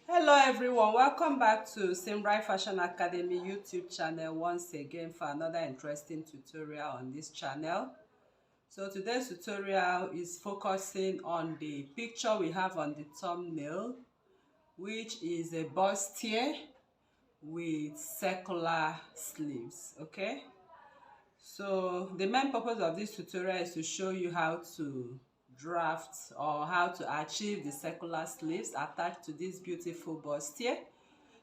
Hello everyone, welcome back to Simrai Fashion Academy YouTube channel once again for another interesting tutorial on this channel. So today's tutorial is focusing on the picture we have on the thumbnail, which is a bustier with circular sleeves. Okay, so the main purpose of this tutorial is to show you how to draft or how to achieve the circular sleeves attached to this beautiful bustier.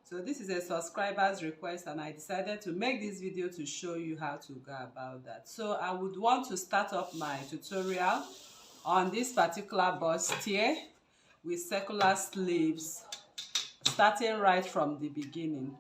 So this is a subscriber's request and I decided to make this video to show you how to go about that. So I would want to start off my tutorial on this particular bustier with circular sleeves, starting right from the beginning.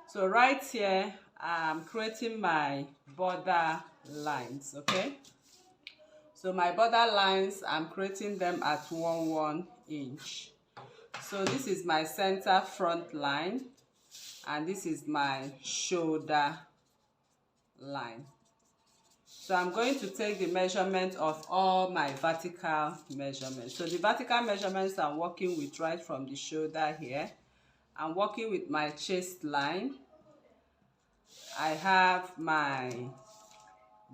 So right here I'm creating my border lines. Okay, so my border lines, I'm creating them at 1 inch. So this is my center front line and this is my shoulder line. So I'm going to take the measurement of all my vertical measurements. So the vertical measurements I'm working with right from the shoulder here. I'm working with my chest line. I have my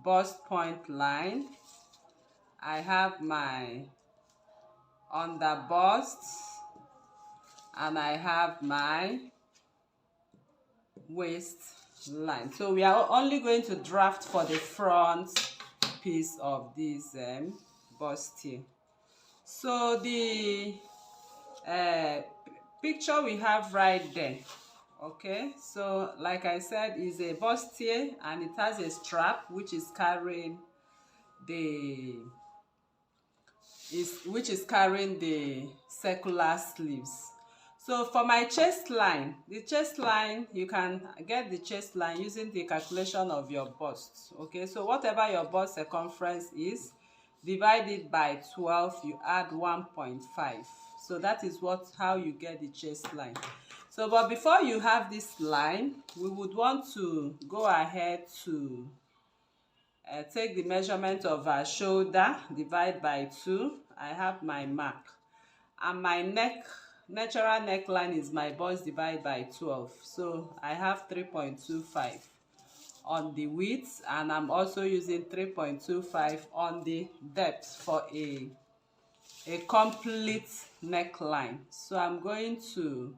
bust point line. I have my under bust. And I have my waistline. So we are only going to draft for the front piece of this bustier. So the picture we have right there, okay, so like I said, is a bustier and it has a strap which is carrying the circular sleeves. So for my chest line, the chest line, you can get the chest line using the calculation of your bust. Okay, so whatever your bust circumference is, divide it by 12, you add 1.5. So that is how you get the chest line. So but before you have this line, we would want to go ahead to take the measurement of our shoulder, divide by 2. I have my mark, and my natural neckline is my bust divided by 12. So I have 3.25 on the width, and I'm also using 3.25 on the depth for a complete neckline. So I'm going to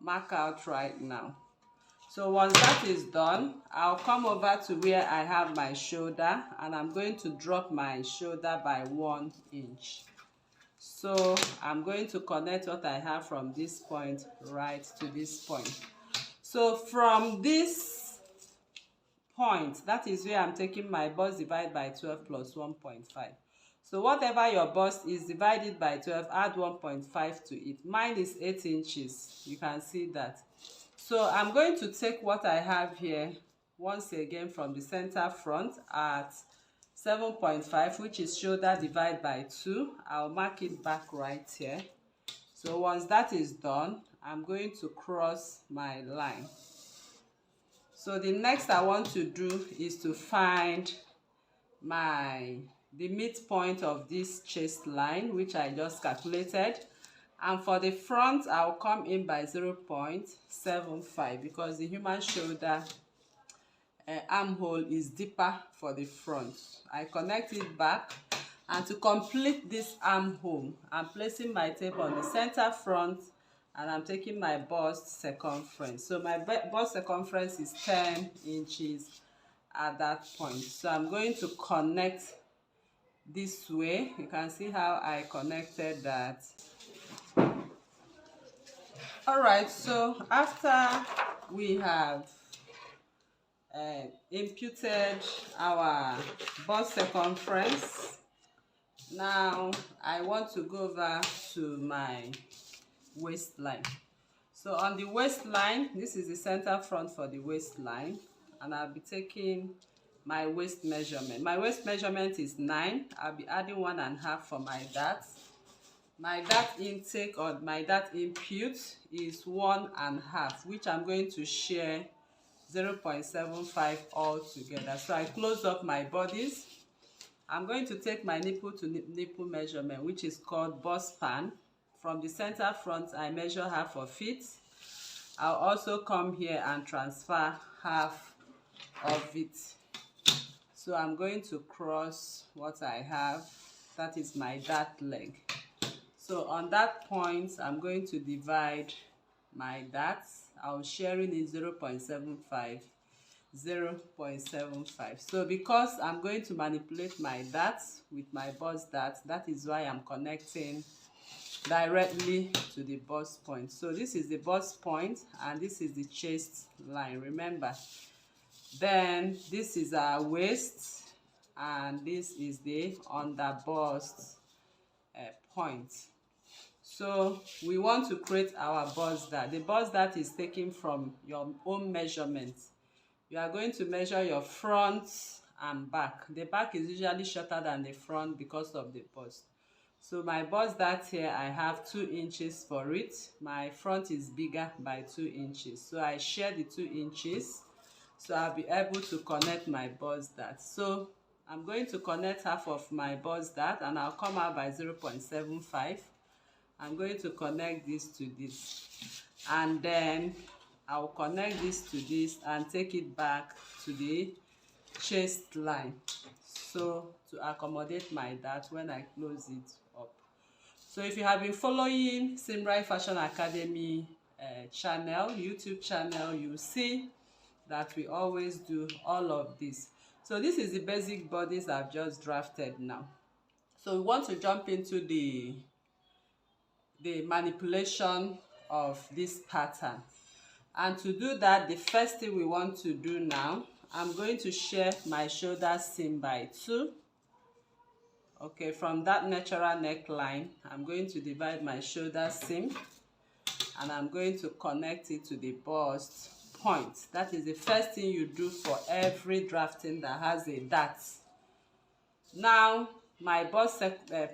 mark out right now. So once that is done, I'll come over to where I have my shoulder and I'm going to drop my shoulder by 1 inch. So I'm going to connect what I have from this point right to this point. So from this point, that is where I'm taking my bust divided by 12 plus 1.5. So whatever your bust is divided by 12, add 1.5 to it. Mine is 8 inches. You can see that. So I'm going to take what I have here once again from the center front at 7.5, which is shoulder divided by 2. I'll mark it back right here. So once that is done, I'm going to cross my line. So the next I want to do is to find the midpoint of this chest line, which I just calculated. And for the front, I'll come in by 0.75 because the human shoulder armhole is deeper for the front. I connect it back, and to complete this armhole, I'm placing my tape on the center front and I'm taking my bust circumference. So my bust circumference is 10 inches at that point. So I'm going to connect this way. You can see how I connected that. Alright, so after we have imputed our bust circumference, now I want to go over to my waistline. So on the waistline, this is the center front for the waistline, and I'll be taking my waist measurement. My waist measurement is 9. I'll be adding 1.5 for my dart. My dart intake or my dart input is 1.5, which I'm going to share 0.75 all together. So I close up my bodies. I'm going to take my nipple to nipple measurement, which is called bust span from the center front, I measure half of it. I'll also come here and transfer half of it. So I'm going to cross what I have, that is my dart leg. So on that point, I'm going to divide my darts. I'll share it in 0.75. 0.75. So because I'm going to manipulate my darts with my bust dart, that is why I'm connecting directly to the bust point. So this is the bust point and this is the chest line, remember. Then this is our waist and this is the under bust point. So we want to create our bust dart. The bust dart is taken from your own measurement. You are going to measure your front and back. The back is usually shorter than the front because of the bust. So my bust dart here, I have 2 inches for it. My front is bigger by 2 inches. So I share the 2 inches. So I'll be able to connect my bust dart. So I'm going to connect half of my bust dart and I'll come out by 0.75. I'm going to connect this to this. And then I'll connect this to this and take it back to the chest line. So to accommodate my dart when I close it up. So if you have been following Simrai Fashion Academy channel, YouTube channel, you see that we always do all of this. So this is the basic bodies I've just drafted now. So we want to jump into the manipulation of this pattern. And to do that, the first thing we want to do now, I'm going to share my shoulder seam by 2. Okay, from that natural neckline, I'm going to divide my shoulder seam and I'm going to connect it to the bust point. That is the first thing you do for every drafting that has a dart. Now, my bust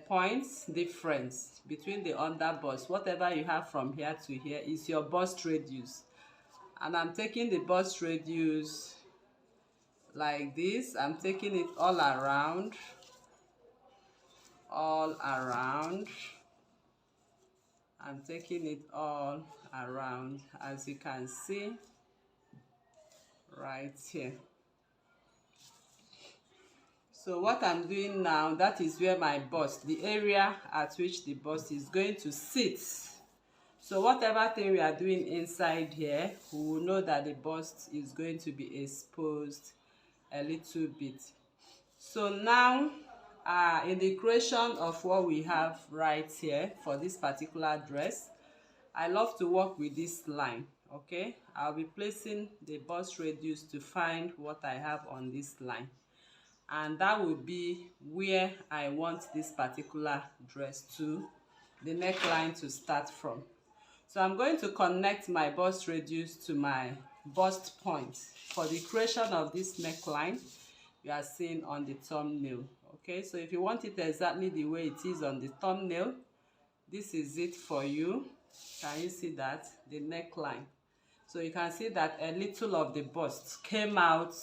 points difference between the under bust, whatever you have from here to here, is your bust radius. And I'm taking the bust radius like this. I'm taking it all around. I'm taking it all around, as you can see right here. So what I'm doing now, that is where my bust, the area at which the bust is going to sit. So whatever thing we are doing inside here, we will know that the bust is going to be exposed a little bit. So now, in the creation of what we have right here for this particular dress, I love to work with this line. Okay, I'll be placing the bust radius to find what I have on this line, and that will be where I want this particular dress to, the neckline to start from. So I'm going to connect my bust radius to my bust point for the creation of this neckline you are seeing on the thumbnail. Okay, so if you want it exactly the way it is on the thumbnail, this is it for you. Can you see that? The neckline. So you can see that a little of the bust came out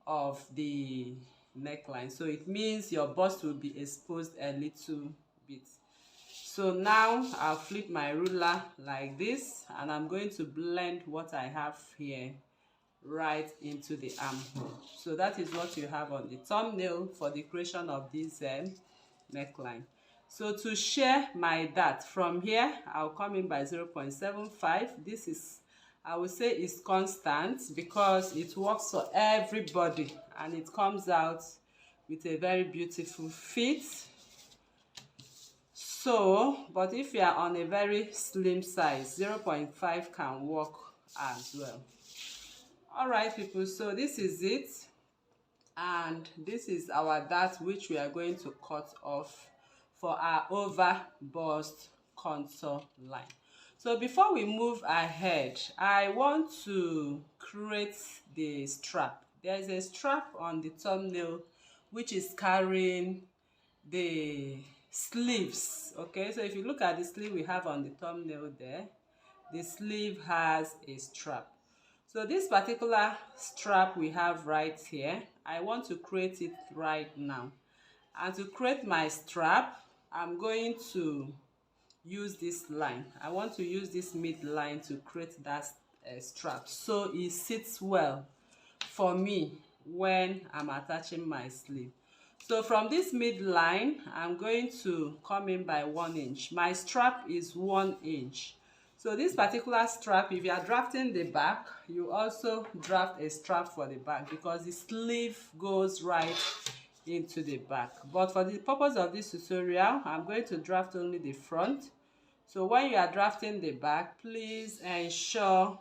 of the neckline. So it means your bust will be exposed a little bit. So now I'll flip my ruler like this and I'm going to blend what I have here right into the armhole. So that is what you have on the thumbnail for the creation of this neckline. So to share my dart from here, I'll come in by 0.75. This is, I would say, is constant because it works for everybody and it comes out with a very beautiful fit. So, but if you are on a very slim size, 0.5 can work as well. All right, people, so this is it. And this is our dart which we are going to cut off for our over bust contour line. So before we move ahead, I want to create the strap. There is a strap on the thumbnail which is carrying the sleeves. Okay, so if you look at the sleeve we have on the thumbnail there, the sleeve has a strap. So this particular strap we have right here, I want to create it right now. And to create my strap, I'm going to use this line. I want to use this midline to create that strap so it sits well for me when I'm attaching my sleeve. So from this midline, I'm going to come in by 1 inch. My strap is 1 inch. So this particular strap, if you are drafting the back, you also draft a strap for the back because the sleeve goes right into the back. But for the purpose of this tutorial, I'm going to draft only the front. So when you are drafting the back, please ensure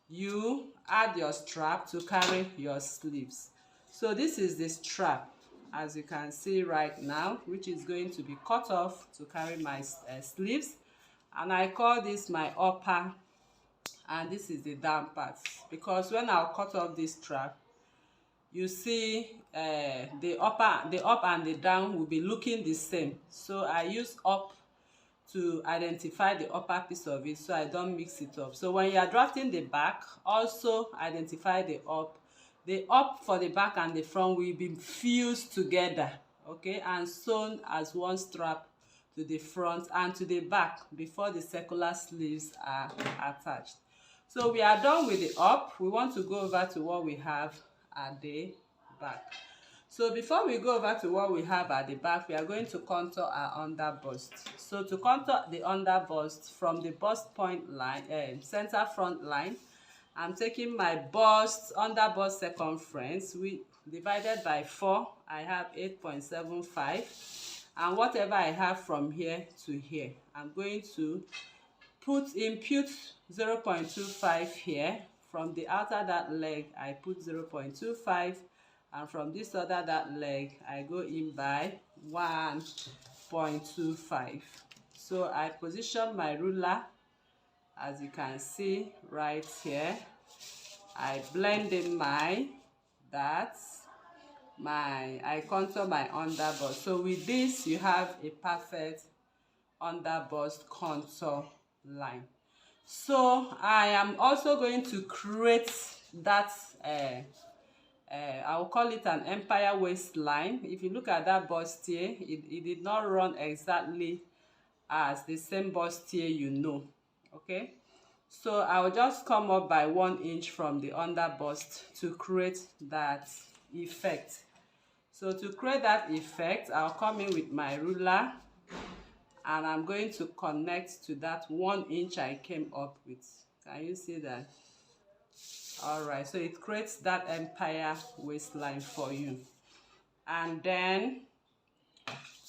you add your strap to carry your sleeves. So this is the strap, as you can see right now, which is going to be cut off to carry my sleeves. And I call this my upper, and this is the down part, because when I'll cut off this strap, you see the up and the down will be looking the same. So I use up to identify the upper piece of it so I don't mix it up. So when you are drafting the back, also identify the up. The up for the back and the front will be fused together, okay, and sewn as one strap to the front and to the back before the circular sleeves are attached. So we are done with the up. We want to go over to what we have at the back. So before we go over to what we have at the back, we are going to contour our under bust. So to contour the under bust from the bust point line, center front line, I'm taking my under bust circumference, we divided by 4, I have 8.75, and whatever I have from here to here, I'm going to impute 0.25 here. From the outer that leg, I put 0.25, and from this other that leg, I go in by 1.25. So I position my ruler, as you can see right here. I blend in I contour my under bust. So with this, you have a perfect under bust contour line. So I am also going to create that I will call it an empire waistline. If you look at that bustier, it did not run exactly as the same bustier you know, okay? So I will just come up by 1 inch from the under bust to create that effect. So to create that effect, I'll come in with my ruler and I'm going to connect to that 1 inch I came up with. Can you see that? Alright, so it creates that empire waistline for you. And then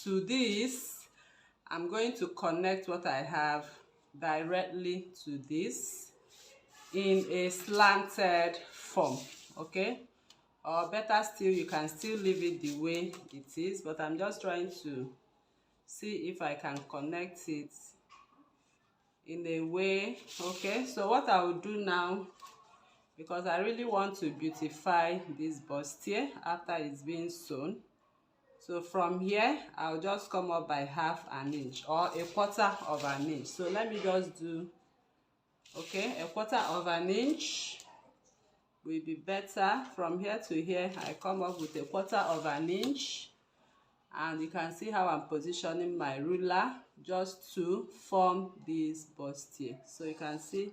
to this, I'm going to connect what I have directly to this in a slanted form, okay? Or better still, you can still leave it the way it is, but I'm just trying to see if I can connect it in a way, okay? So what I will do now, because I really want to beautify this bustier after it's been sewn. So from here, I'll just come up by 1/2 inch or 1/4 inch. So let me just do, okay, 1/4 inch will be better. From here to here, I come up with 1/4 inch. And you can see how I'm positioning my ruler just to form this bustier. So you can see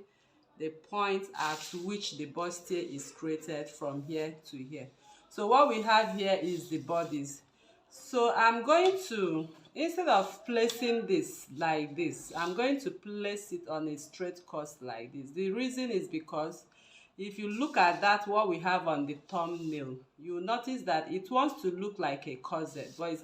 the point at which the bustier is created from here to here. So what we have here is the bodies. So I'm going to, instead of placing this like this, I'm going to place it on a straight course like this. The reason is because if you look at that, what we have on the thumbnail, you will notice that it wants to look like a corset, but it's